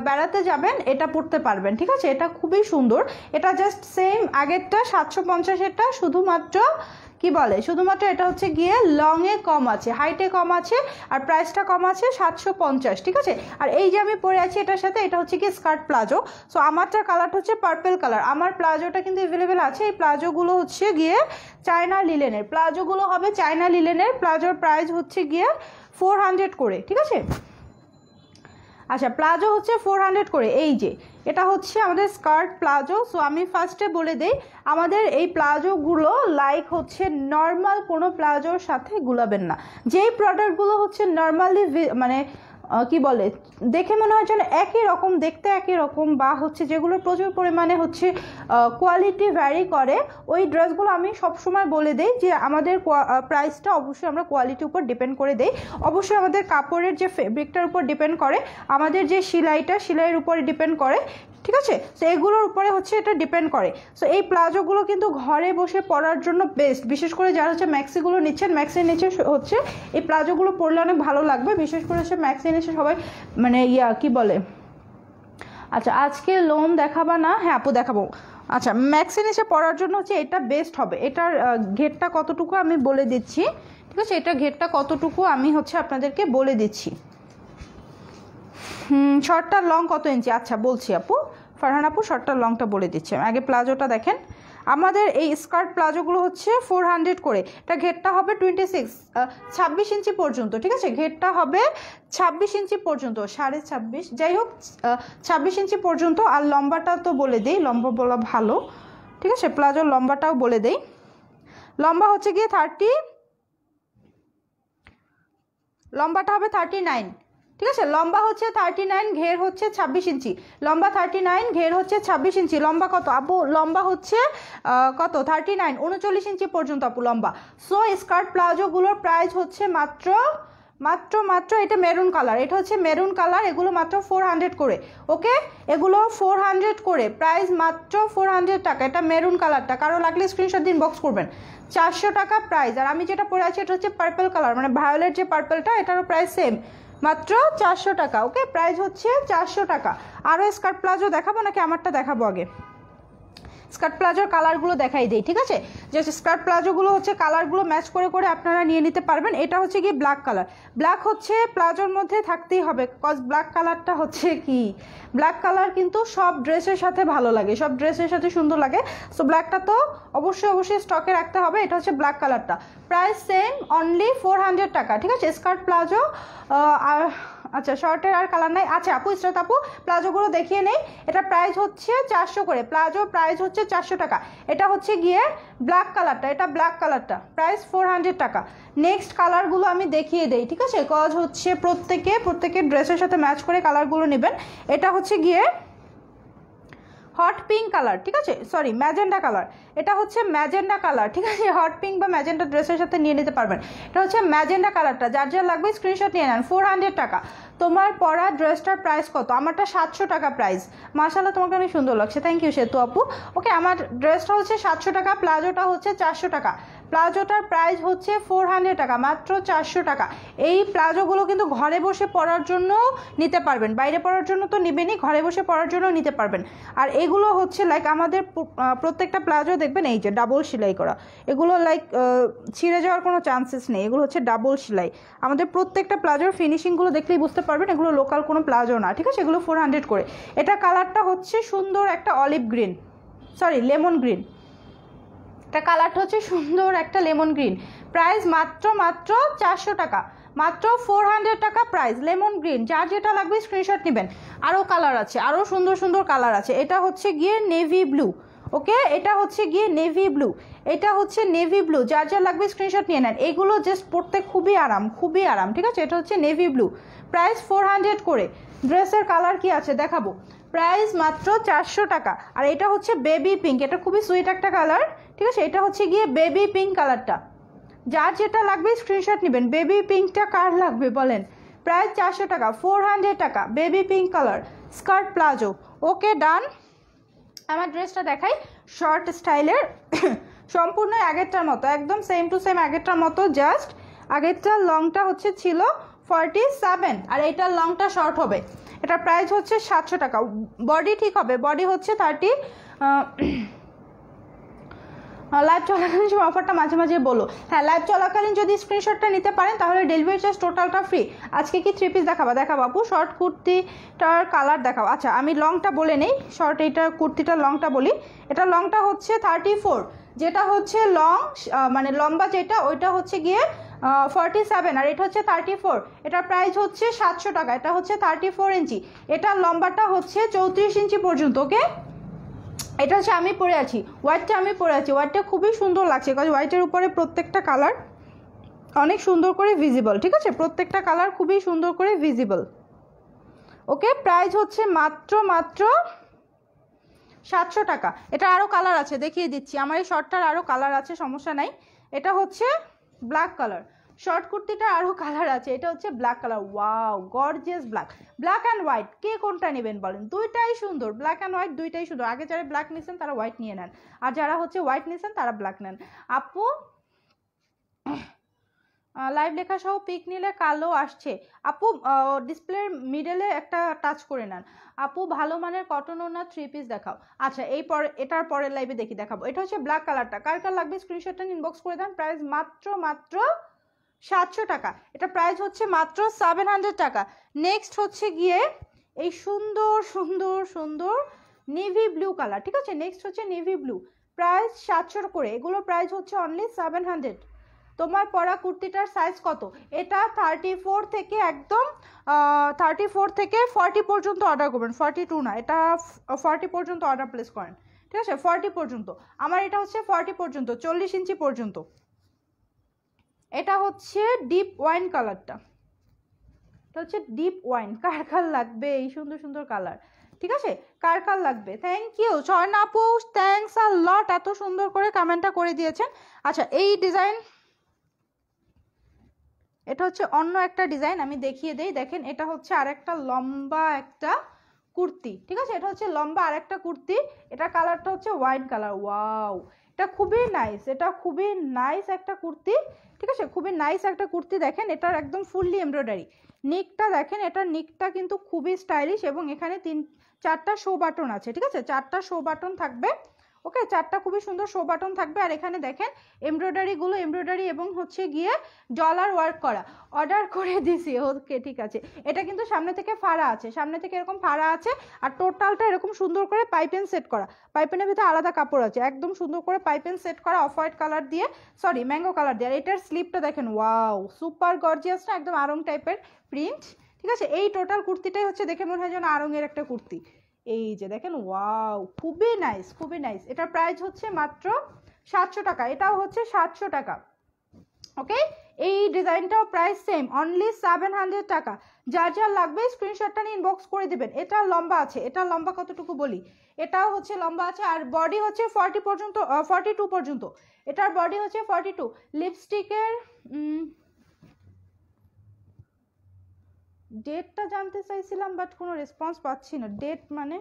বেড়াতে যাবেন এটা পরতে পারবেন, ঠিক আছে? এটা খুবই সুন্দর। এটা জাস্ট সেম আগেরটা 750-এরটা, শুধুমাত্র কি বলে, শুধুমাত্র এটা হচ্ছে গিয়ে লংয়ে কম আছে, হাইটে কম আছে, আর প্রাইসটা কম আছে 750, ঠিক আছে? আর এই যে আমি পরে আছি এটার সাথে, এটা হচ্ছে কি স্কার্ট প্লাজো। সো আমারটার কালারটা হচ্ছে পার্পল কালার। আমার প্লাজোটা কিন্তু অ্যাভেলেবেল আছে। এই প্লাজোগুলো হচ্ছে গিয়ে চায়না লিলেনের প্লাজোগুলো হবে, চায়না লিলেনের। প্লাজোর প্রাইস হচ্ছে গিয়ে 400 করে, ঠিক আছে? আচ্ছা প্লাজো হচ্ছে 400 করে। এই যে এটা হচ্ছে আমাদের স্কার্ট প্লাজো। সো আমি ফার্স্টে বলে দেই, আমাদের এই প্লাজোগুলো লাইক হচ্ছে নর্মাল কোনো প্লাজোর সাথে গুলাবেন না। যেই প্রোডাক্টগুলো হচ্ছে নর্মালি মানে কি বলে দেখে মনে হয় যেন একই রকম দেখতে, একই রকম, বা হচ্ছে যেগুলো প্রচুর পরিমাণে হচ্ছে কোয়ালিটি ভ্যারি করে, ওই ড্রেসগুলো আমি সবসময় বলে দেই যে আমাদের প্রাইসটা অবশ্যই আমরা কোয়ালিটির উপর ডিপেন্ড করে দেই। অবশ্যই আমাদের কাপড়ের যে ফেব্রিকটার উপর ডিপেন্ড করে, আমাদের যে সেলাইয়ের উপরে ডিপেন্ড করে, ঠিক আছে? সো এগুলোর উপরে হচ্ছে এটা ডিপেন্ড করে। সো এই প্লাজোগুলো কিন্তু ঘরে বসে পরার জন্য বেস্ট। বিশেষ করে যারা হচ্ছে ম্যাক্সিগুলো নিচ্ছেন, ম্যাক্সি নিচে হচ্ছে এই প্লাজোগুলো পরলে অনেক ভালো লাগবে। বিশেষ করে হচ্ছে ম্যাক্সি নিচে সবাই মানে কি বলে, আচ্ছা আজকে লোন দেখাবা না? হ্যাঁ আপু দেখাবো। আচ্ছা ম্যাক্সি নিচে পরার জন্য হচ্ছে এটা বেস্ট হবে। এটার ঘেরটা কতটুকু আমি বলে দিচ্ছি, ঠিক আছে? এটার ঘেরটা কতটুকু আমি হচ্ছে আপনাদেরকে বলে দিচ্ছি। শর্টটার লং কত ইঞ্চি? আচ্ছা বলছি আপু, ফারহান আপু শর্টটার লংটা বলে দিচ্ছি। আগে প্লাজোটা দেখেন। আমাদের এই স্কার্ট প্লাজোগুলো হচ্ছে 400 করে। এটা ঘেরটা হবে 26 ইঞ্চি পর্যন্ত, ঠিক আছে? ঘেরটা হবে 26 ইঞ্চি পর্যন্ত, 26.5, যাই হোক 26 ইঞ্চি পর্যন্ত। আর লম্বাটা তো বলে দিই, লম্বা বলা ভালো, ঠিক আছে? প্লাজোর লম্বাটাও বলে দেই। লম্বা হচ্ছে গিয়ে লম্বাটা হবে 39, ঠিক আছে? লম্বা হচ্ছে 39, ঘের হচ্ছে 26 ইঞ্চি। লম্বা 39, ঘের হচ্ছে 26 ইঞ্চি। লম্বা কত আপু? লম্বা হচ্ছে কত 39, 39 ইঞ্চি পর্যন্ত আপু লম্বা। সো স্কার্ট প্লাজোগুলোর প্রাইস হচ্ছে মাত্র এটা মেরুন কালার, এটা হচ্ছে মেরুন কালার, এগুলো মাত্র 400 করে। ওকে, এগুলো 400 করে, প্রাইস মাত্র 400 টাকা। এটা মেরুন কালারটা কারো লাগলে স্ক্রিনশট দিন, বক্স করবেন। 400 টাকা প্রাইস। আর আমি যেটা পরে আছি এটা হচ্ছে পার্পল কালার, মানে ভায়োলেট যে পার্পলটা, এটারও প্রাইস সেম, মাত্র 400 টাকা। ওকে, প্রাইস হচ্ছে 400 টাকা। আরও স্কার্ট প্লাজো দেখাবো নাকি আমারটা দেখাবো আগে? স্কার্ট প্লাজোর কালারগুলো দেখাই দিই, ঠিক আছে? যে স্কার্ট প্লাজোগুলো হচ্ছে কালারগুলো ম্যাচ করে করে আপনারা নিয়ে নিতে পারবেন। এটা হচ্ছে কি ব্ল্যাক কালার, ব্ল্যাক হচ্ছে প্লাজোর মধ্যে থাকতেই হবে, কজ ব্ল্যাক কালারটা হচ্ছে কি, ব্ল্যাক কালার কিন্তু সব ড্রেসের সাথে ভালো লাগে, সব ড্রেসের সাথে সুন্দর লাগে। সো ব্ল্যাকটা তো অবশ্যই স্টকে রাখতে হবে। এটা হচ্ছে ব্ল্যাক কালারটা, প্রাইস সেম, অনলি 400 টাকা, ঠিক আছে? স্কার্ট প্লাজো আর আচ্ছা শর্টের আর কালার নাই। আচ্ছা আপু, ইসরাত আপু, প্লাজোগুলো দেখিয়ে নেই। এটা প্রাইস হচ্ছে 400 করে, প্লাজো প্রাইস হচ্ছে 400 টাকা। এটা হচ্ছে গিয়ে ব্ল্যাক কালারটা, এটা ব্ল্যাক কালারটা প্রাইস 400 টাকা। নেক্সট কালারগুলো আমি দেখিয়ে দেই, ঠিক আছে? কজ হচ্ছে প্রত্যেকের ড্রেসের সাথে ম্যাচ করে কালারগুলো নেবেন। এটা হচ্ছে গিয়ে হট পিঙ্ক কালার, ঠিক আছে? সরি ম্যাজেন্ডা কালার, এটা হচ্ছে ম্যাজেন্ডা কালার, ঠিক আছে? হট পিঙ্ক বা ম্যাজেন্ডা ড্রেসের সাথে নিয়ে নিতে পারবেন। এটা হচ্ছে ম্যাজেন্ডা কালারটা, যার যার লাগবে স্ক্রিনশট নিয়ে নেন। 400 টাকা। তোমার পরা ড্রেসটার প্রাইস কত? আমারটা 700 টাকা প্রাইস। মাশাআল্লাহ তোমাকে অনেক সুন্দর লাগছে, থ্যাংক ইউ সেতু আপু। ওকে, আমার ড্রেসটা হচ্ছে 700 টাকা, প্লাজোটা হচ্ছে 400 টাকা, প্লাজোটার প্রাইস হচ্ছে 400 টাকা, মাত্র 400 টাকা। এই প্লাজোগুলো কিন্তু ঘরে বসে পরার জন্য নিতে পারবেন, বাইরে পরার জন্য তো নেবেনই, ঘরে বসে পরার জন্য নিতে পারবেন। আর এগুলো হচ্ছে লাইক আমাদের প্রত্যেকটা প্লাজো দেখবেন এই যে ডাবল সেলাই করা, এগুলো লাইক ছিঁড়ে যাওয়ার কোনো চান্সেস নেই, এগুলো হচ্ছে ডাবল সেলাই। আমাদের প্রত্যেকটা প্লাজোর ফিনিশিংগুলো দেখলেই বুঝতে পারবেন এগুলো লোকাল কোনো প্লাজো না, ঠিক আছে? এগুলো 400 করে। এটা কালারটা হচ্ছে সুন্দর একটা olive green, sorry lemon green, এটা কালারটা হচ্ছে সুন্দর একটা লেমন গ্রিন, প্রাইস মাত্র 400 টাকা, মাত্র 400 টাকা প্রাইস। লেমন গ্রিন, যার যেটা লাগবে স্ক্রিনশট নেবেন। আরও কালার আছে, আরও সুন্দর সুন্দর কালার আছে। এটা হচ্ছে গিয়ে নেভি ব্লু, ওকে, এটা হচ্ছে গিয়ে নেভি ব্লু, এটা হচ্ছে নেভি ব্লু, যার যা লাগবে স্ক্রিনশট নিয়ে নেন। এগুলো জাস্ট পরতে খুবই আরাম, খুবই আরাম, ঠিক আছে? এটা হচ্ছে নেভি ব্লু, প্রাইস 400 করে। ড্রেসের কালার কি আছে দেখাবো, প্রাইস মাত্র 400 টাকা। আর এটা হচ্ছে বেবি পিঙ্ক, এটা খুবই সুইট একটা কালার, ঠিক আছে? এটা হচ্ছে গিয়ে বেবি পিঙ্ক কালারটা, যার যেটা লাগবে স্ক্রিনশট নেবেন। বেবি পিঙ্কটা কার লাগবে বলেন? প্রাইস 400 টাকা, 400 টাকা, baby pink colour, skirt palazzo. Okay done. আমার ড্রেসটা দেখাই, শর্ট স্টাইলের, সম্পূর্ণ আগেরটার মতো, একদম সেম টু সেম আগেরটার মতো, জাস্ট আগেরটার লংটা হচ্ছে ছিল 47 আর এইটার লংটা শর্ট হবে। এটার প্রাইস হচ্ছে 700 টাকা। বডি ঠিক হবে, বডি হচ্ছে 30। লাইভ চলাকালীন সময় অফারটা মাঝে মাঝে বলো। হ্যাঁ, লাইভ চলাকালীন যদি স্ক্রিনশটটা নিতে পারেন তাহলে ডেলিভারি চার্জ টোটালটা ফ্রি। আজকে কি 3 পিস দেখাবো আপু? শর্ট কুর্তিটার কালার দেখাও। আচ্ছা আমি লংটা বলে নেই, শর্ট এইটার কুর্তিটার লংটা বলি। এটা লংটা হচ্ছে 34, যেটা হচ্ছে লং মানে লম্বা যেটা ওইটা হচ্ছে গিয়ে 47 আর এটা হচ্ছে 34। এটার প্রাইস হচ্ছে 700 টাকা। এটা হচ্ছে 34 ইঞ্চি, এটার লম্বাটা হচ্ছে 34 ইঞ্চি পর্যন্ত। ওকে, এটা হচ্ছে আমি পরে আছি, হোয়াইটটা আমি পরে আছি, হোয়াইটটা খুবই সুন্দর লাগছে, কারণ হোয়াইটের উপরে প্রত্যেকটা কালার অনেক সুন্দর করে ভিজিবল, ঠিক আছে? প্রত্যেকটা কালার খুবই সুন্দর করে ভিজিবল। ওকে, প্রাইস হচ্ছে মাত্র 700 টাকা। এটা আরও কালার আছে, দেখিয়ে দিচ্ছি। আমার এই শর্টটার আরও কালার আছে, সমস্যা নাই। এটা হচ্ছে ব্ল্যাক কালার, শর্ট কুর্তিটা আরও কালার আছে। এটা হচ্ছে black colour, wow gorgeous black, black and white, কে কোনটা নেবেন বলেন? দুইটাই সুন্দর, ব্ল্যাক অ্যান্ড হোয়াইট দুইটাই সুন্দর। আগে যারা ব্ল্যাক নিছেন তারা হোয়াইট নিয়ে নেন, আর যারা হচ্ছে হোয়াইট নিছেন তারা ব্ল্যাক নেন। আপু লাইভ লেখা সহ পিক নিলে কালো আসছে আপু, ডিসপ্লের মিডলে একটা টাচ করে নেন। আপু ভালো মানের কটন ওনা 3 পিস দেখাও। আচ্ছা এটার পরের লাইভে দেখাবো। এটা হচ্ছে ব্ল্যাক কালারটা, কার কার লাগবে স্ক্রিনশটটা ইনবক্স করে দেন। প্রাইস মাত্র 700 টাকা। এটা প্রাইস হচ্ছে মাত্র 700 টাকা। নেক্সট হচ্ছে গিয়ে এই সুন্দর নেভি ব্লু কালার, ঠিক আছে? নেক্সট হচ্ছে নেভি ব্লু, প্রাইস 700 করে। এগুলো প্রাইস হচ্ছে অনলি 700। তোমার পরা কুর্তিটার সাইজ কত? এটা 34 থেকে একদম 34 থেকে 40 পর্যন্ত অর্ডার করবেন, 42 না, এটা 40 পর্যন্ত অর্ডার প্লেস করেন, ঠিক আছে? 40 পর্যন্ত। আমার এটা হচ্ছে 40 পর্যন্ত, 40 ইঞ্চি পর্যন্ত। এটা হচ্ছে ডিপ ওয়াইন কালারটা, এটা হচ্ছে ডিপ ওয়াইন। কার কার লাগবে এই সুন্দর কালার, ঠিক আছে? কার কার লাগবে? থ্যাংক ইউ চয়না আপু, থ্যাংকস আ লট, এত সুন্দর করে কমেন্টটা করে দিয়েছেন। আচ্ছা এই ডিজাইন, এটা হচ্ছে অন্য একটা ডিজাইন, আমি দেখিয়ে দেই। দেখেন এটা হচ্ছে আরেকটা লম্বা একটা কুর্তি, ঠিক আছে? এটা হচ্ছে লম্বা আরেকটা কুর্তি, এটা কালারটা হচ্ছে ওয়াইন কালার, ওয়াও এটা খুবই নাইস, এটা খুবই নাইস একটা কুর্তি, ঠিক আছে? খুবই নাইস একটা কুর্তি। দেখেন এটার একদম ফুললি এমব্রয়ডারি, নিকটা দেখেন, এটার নিকটা কিন্তু খুবই স্টাইলিশ এবং এখানে 4টা শো বাটন আছে, ঠিক আছে? 4টা শো বাটন থাকবে। ওকে, চারটা খুবই সুন্দর শো বাটন থাকবে। আর এখানে দেখেন এমব্রয়ডারিগুলো, এমব্রয়ডারি এবং হচ্ছে গিয়ে ডলার ওয়ার্ক করা। অর্ডার করে দিছি, ওকে ঠিক আছে। এটা কিন্তু সামনে থেকে ফাড়া আছে, সামনে থেকে এরকম ফাড়া আছে। আর টোটালটা এরকম সুন্দর করে পাইপেন সেট করা, পাইপেনের ভিতরে আলাদা কাপড় আছে, একদম সুন্দর করে পাইপেন সেট করা অফ হোয়াইট কালার দিয়ে, সরি ম্যাঙ্গো কালার দিয়ে। আর এটার স্লিপটা দেখেন, ওয়াও সুপার গর্জিয়াস না, একদম আরং টাইপের প্রিন্ট। ঠিক আছে, এই টোটাল কুর্তিটাই হচ্ছে দেখে মনে হয় যেন আরঙের একটা কুর্তি। এই যে দেখেন, ওয়াও খুবই নাইস, খুবই নাইস। এটার প্রাইস হচ্ছে মাত্র 700 টাকা, এটাও হচ্ছে 700 টাকা। ওকে, এই ডিজাইনটাও প্রাইস সেম, অনলি 700 টাকা। যার যার লাগবে স্ক্রিনশটটা নিয়ে ইনবক্স করে দিবেন। এটা লম্বা আছে, এটা লম্বা কতটুকু বলি, এটাও হচ্ছে লম্বা আছে। আর বডি হচ্ছে 40 পর্যন্ত, 42 পর্যন্ত। এটার বডি হচ্ছে 42। লিপস্টিকের ডেটটা জানতে চাইছিলাম বাট কোনো রেসপন্স পাচ্ছি না। ডেট মানে,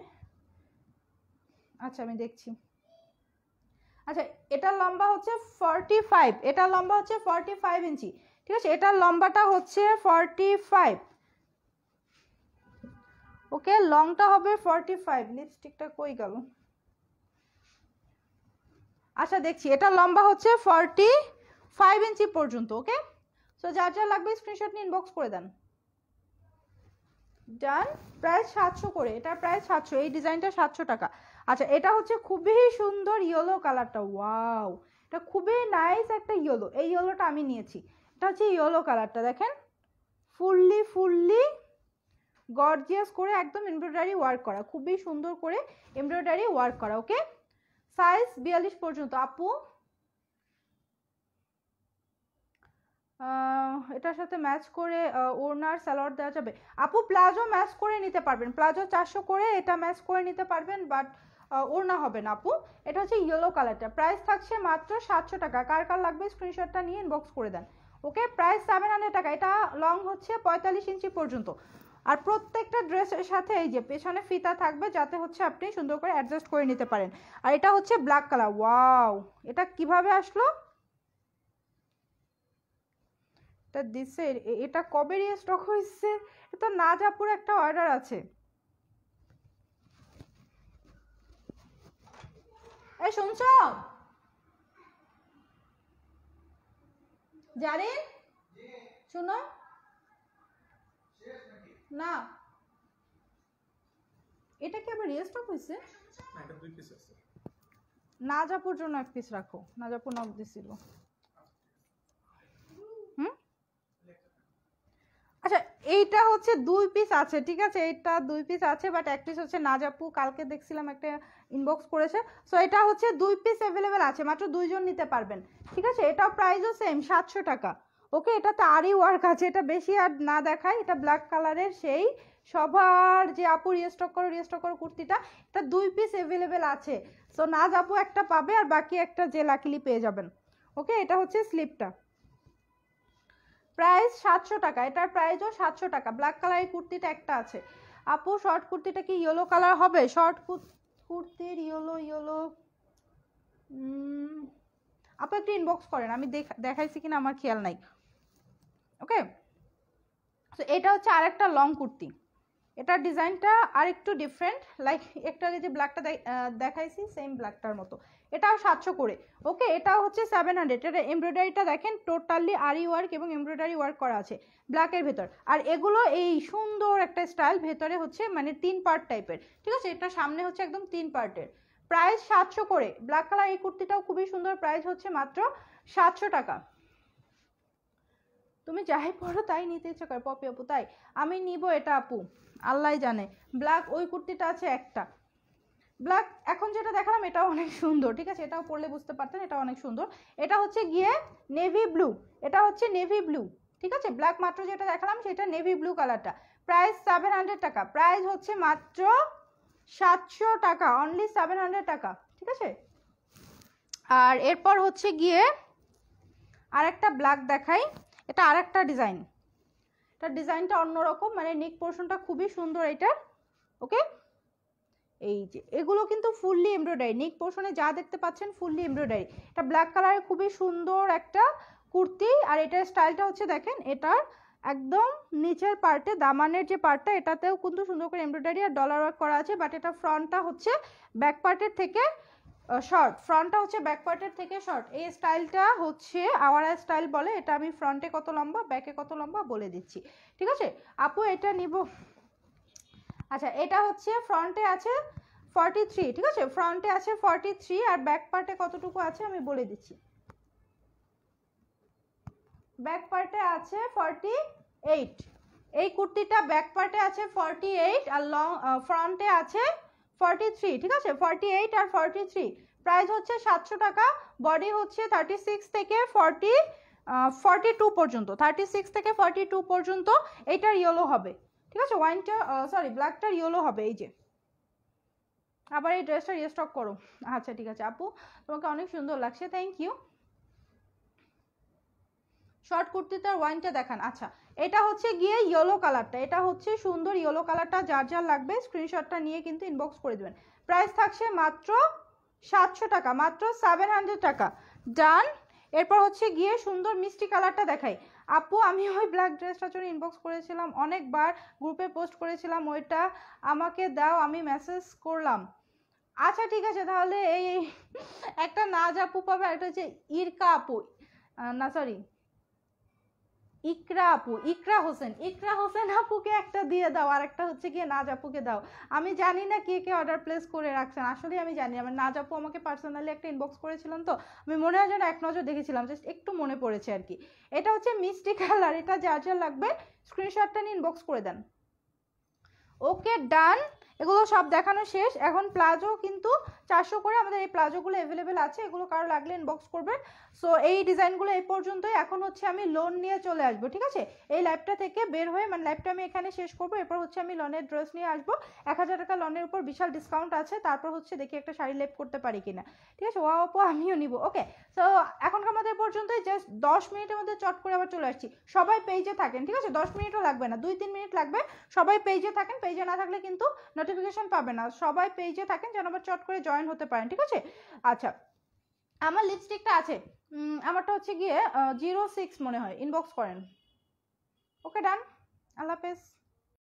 আচ্ছা আমি দেখছি। আচ্ছা, এটার লম্বা হচ্ছে 45, এটার লম্বা হচ্ছে 45 ইঞ্চি। ঠিক আছে, এটার লম্বাটা হচ্ছে 45। ওকে, লংটা হবে 45। লিপস্টিকটা কই গেল? আচ্ছা দেখছি, এটার লম্বা হচ্ছে 45 ইঞ্চি পর্যন্ত। ওকে, সো যার যা লাগবে স্ক্রিনশট নিয়ে ইনবক্স করে দেন। ডান। প্রাইস 700 করে, এটার প্রাইস 700, এই ডিজাইনটা 700 টাকা। আচ্ছা, এটা হচ্ছে খুবই সুন্দর ইয়েলো কালারটা, ওয়াও এটা খুবই নাইস একটা ইয়েলো। এই ইয়েলোটা আমি নিয়েছি, এটা হচ্ছে ইয়েলো কালারটা দেখেন, ফুললি ফুললি গর্জিয়াস করে একদম এমব্রয়ডারি ওয়ার্ক করা, খুবই সুন্দর করে এমব্রয়ডারি ওয়ার্ক করা। ওকে, সাইজ 42 পর্যন্ত। আপু এটার সাথে ম্যাচ করে ওড়নার সালোয়ার দেওয়া যাবে? আপু প্লাজো ম্যাচ করে নিতে পারবেন, প্লাজো 400 করে, এটা ম্যাচ করে নিতে পারবেন, বাট ওড়না হবে না আপু। এটা হচ্ছে ইয়েলো কালারটা, প্রাইস থাকছে মাত্র 700 টাকা। কার কার লাগবে স্ক্রিনশটটা নিয়ে ইনবক্স করে দেন। ওকে, প্রাইস 700 টাকা। এটা লং হচ্ছে 45 ইঞ্চি পর্যন্ত। আর প্রত্যেকটা ড্রেসের সাথে এই যে পেছনে ফিতা থাকবে, যাতে হচ্ছে আপনি সুন্দর করে অ্যাডজাস্ট করে নিতে পারেন। আর এটা হচ্ছে ব্ল্যাক কালার, ওয়াও এটা কিভাবে আসলো? এটা দিছে, এটা কবে স্টক হয়েছে? এটা নাজাপুর একটা অর্ডার আছে। এই শুনছ জারিন, শুনো না, এটা কি আবার রিস্টক হয়েছে? নাজাপুর জন্য এক পিস রাখো, নাজাপুর নক দিছিল। আচ্ছা, এইটা হচ্ছে 2 পিস আছে, ঠিক আছে, এটা 2 পিস আছে, বাট এক পিস হচ্ছে নাজাপু, কালকে দেখছিলাম একটা ইনবক্স করেছে। সো এটা হচ্ছে 2 পিস অ্যাভেলেবেল আছে, মাত্র 2 জন নিতে পারবেন। ঠিক আছে, এটাও প্রাইসও সেম 700 টাকা। ওকে, এটাতে আরই ওয়ার্ক আছে, এটা বেশি আর না দেখায়। এটা ব্ল্যাক কালারের সেই সবার যে আপু রিস্টক করো কুর্তিটা, এটা 2 পিস অ্যাভেলেবেল আছে। সো নাজাপু একটা পাবে আর বাকি একটা যে লাকিলি পেয়ে যাবেন। ওকে, এটা হচ্ছে স্লিপটা, প্রাইস 700 টাকা। এটার প্রাইসও 700 টাকা। ব্ল্যাক কালারের কুর্তিটা একটা আছে। আপু শর্ট কুর্তিটা কি ইয়েলো কালার হবে? শর্ট কুর্তির ইয়েলো আপু একটু ইনবক্স করেন, আমি দেখাইছি কিনা আমার খেয়াল নাই। ওকে, তো এটা হচ্ছে আরেকটা লং কুর্তি। এটার ডিজাইনটা আর একটু ডিফারেন্ট, লাইক একটা যে ব্ল্যাকটা দেখাইছি সেম ব্ল্যাকটার মতো। এটাও 700 করে। ওকে, এটাও হচ্ছে 700। এটা এমব্রয়ডারিটা দেখেন টোটালি আরি ওয়ার্ক এবং এমব্রয়ডারি ওয়ার্ক করা আছে ব্ল্যাকের ভেতর। আর এগুলো এই সুন্দর একটা স্টাইল, ভেতরে হচ্ছে মানে 3 পার্ট টাইপের। ঠিক আছে, এটা সামনে হচ্ছে একদম 3 পার্টের। প্রাইস 700 করে। ব্ল্যাক কালার এই কুর্তিটাও খুবই সুন্দর, প্রাইস হচ্ছে মাত্র 700 টাকা। তুমি যাই পড়ো তাই নিতে ইচ্ছে করে পপি আপু, তাই আমি নিব এটা আপু, আল্লাহ জানে। ব্ল্যাক ওই কুর্তিটা আছে একটা, ব্ল্যাক এখন যেটা দেখালাম এটাও অনেক সুন্দর। ঠিক আছে, এটাও পরলে বুঝতে পারতেন, এটা অনেক সুন্দর। এটা হচ্ছে গিয়ে নেভি ব্লু, এটা হচ্ছে নেভি ব্লু। ঠিক আছে, ব্ল্যাক মাত্র যেটা দেখালাম সেটা নেভি ব্লু কালারটা। প্রাইস 700 টাকা, প্রাইস হচ্ছে মাত্র 700 টাকা, অনলি 700 টাকা। ঠিক আছে, আর এরপর হচ্ছে গিয়ে আরেকটা ব্ল্যাক দেখাই। এটা আরেকটা ডিজাইন, এটা ডিজাইনটা অন্যরকম, মানে নেক পোর্শনটা খুবই সুন্দর এটা। ওকে, এই যে এগুলো কিন্তু ফুললি এমব্রয়ডারি, নেক পোর্শনে যা দেখতে পাচ্ছেন ফুললি এমব্রয়ডারি। এটা ব্ল্যাক কালারের খুবই সুন্দর একটা কুর্তি। আর এটার স্টাইলটা হচ্ছে দেখেন, এটার একদম নিচের পার্টে দামানের যে পার্টটা, এটাতেও কিন্তু সুন্দর করে এমব্রয়ডারি আর ডলার ওয়ার্ক করা আছে, বাট এটা ফ্রন্টটা হচ্ছে ব্যাক পার্টের থেকে শর্ট, ফ্রন্টটা হচ্ছে ব্যাক পার্টের থেকে শর্ট। এই স্টাইলটা হচ্ছে আওয়ারা স্টাইল বলে। এটা আমি ফ্রন্টে কত লম্বা ব্যাকে কত লম্বা বলে দিচ্ছি, ঠিক আছে আপু এটা নিব। আচ্ছা এটা হচ্ছে ফ্রন্টে আছে 43, ঠিক আছে ফ্রন্টে আছে 43 আর ব্যাক পার্টে কতটুকু আছে আমি বলে দিচ্ছি। ব্যাক পার্টে আছে 48। এই কুর্তিটা ব্যাক পার্টে আছে 48 আর লং ফ্রন্টে আছে 43, ঠিক আছে 48 আর 43। প্রাইস হচ্ছে 700 টাকা। বডি হচ্ছে 36 থেকে 42 পর্যন্ত, 36 থেকে 42 পর্যন্ত। এইটার ইয়েলো হবে, ঠিক আছে ওয়াইনটা সরি ব্ল্যাকটার ইয়েলো হবে। এই যে আবার এই ড্রেসটা রিস্টক করো। আচ্ছা ঠিক আছে আপু, তোমাকে অনেক সুন্দর লাগছে, থ্যাংক ইউ। শর্ট কুর্তিটার ওয়াইনটা দেখান। আচ্ছা এটা হচ্ছে গিয়ে ইয়েলো কালারটা, এটা হচ্ছে সুন্দর ইয়েলো কালারটা। যার যার লাগবে স্ক্রিনশটটা নিয়ে কিন্তু ইনবক্স করে দেবেন। প্রাইস থাকছে মাত্র 700 টাকা, মাত্র 700 টাকা। ডান। এরপর হচ্ছে গিয়ে সুন্দর মিষ্টি কালারটা দেখাই। আপু আমি ওই ব্ল্যাক ড্রেসটার জন্য ইনবক্স করেছিলাম, অনেকবার গ্রুপে পোস্ট করেছিলাম, ওইটা আমাকে দাও, আমি মেসেজ করলাম। আচ্ছা ঠিক আছে তাহলে এই একটা নাজ আপু পাবে, একটা হচ্ছে ইরকা আপু, না সরি ইকরা আপু, ইকরা হোসেন আপুকে একটা দিয়ে দাও, আর একটা হচ্ছে গিয়ে নাজ আপুকে দাও। আমি জানি না কে কে অর্ডার প্লেস করে রাখছেন, আসলে আমি জানি। আমার নাজ আপু আমাকে পার্সোনালি একটা ইনবক্স করেছিলেন, তো আমি মনে হয় যেন এক নজর দেখেছিলাম, জাস্ট একটু মনে পড়েছে আর কি। এটা হচ্ছে মিষ্টি কালার, এটা যার যার লাগবে স্ক্রিনশটটা নিয়ে ইনবক্স করে দেন। ওকে ডান। এগুলো সব দেখানো শেষ। এখন প্লাজো কিন্তু 400 করে আমাদের এই প্লাজোগুলো অ্যাভেলেবেল আছে, এগুলো কারো লাগলে ইনবক্স করবেন। সো এই ডিজাইনগুলো এই পর্যন্তই। এখন হচ্ছে আমি লোন নিয়ে চলে আসবো, ঠিক আছে এই লাইভটা থেকে বের হয়ে, মানে লাইভটা আমি এখানে শেষ করবো, এরপর হচ্ছে আমি লনের ড্রেস নিয়ে আসবো। 1000 টাকা লনের উপর বিশাল ডিসকাউন্ট আছে, তারপর হচ্ছে দেখি একটা শাড়ি লাইভ করতে পারি কিনা, ঠিক আছে ও আপু আমিও নিব। ওকে সো এখনকার আমাদের পর্যন্তই, জাস্ট 10 মিনিটের মধ্যে চট করে আবার চলে আসছি। সবাই পেজে থাকেন, ঠিক আছে 10 মিনিটও লাগবে না, 2-3 মিনিট লাগবে। সবাই পেজে থাকেন, পেজে না থাকলে কিন্তু নোটিফিকেশন পাবে না। সবাই পেজে থাকেন যেন আবার চট করে জয়েন হতে পারেন, ঠিক আছে। আচ্ছা আমার লিপস্টিকটা আছে, আমারটা হচ্ছে গিয়ে 06 মনে হয়, ইনবক্স করেন। ওকে ডান, আল্লাহ হাফেজ।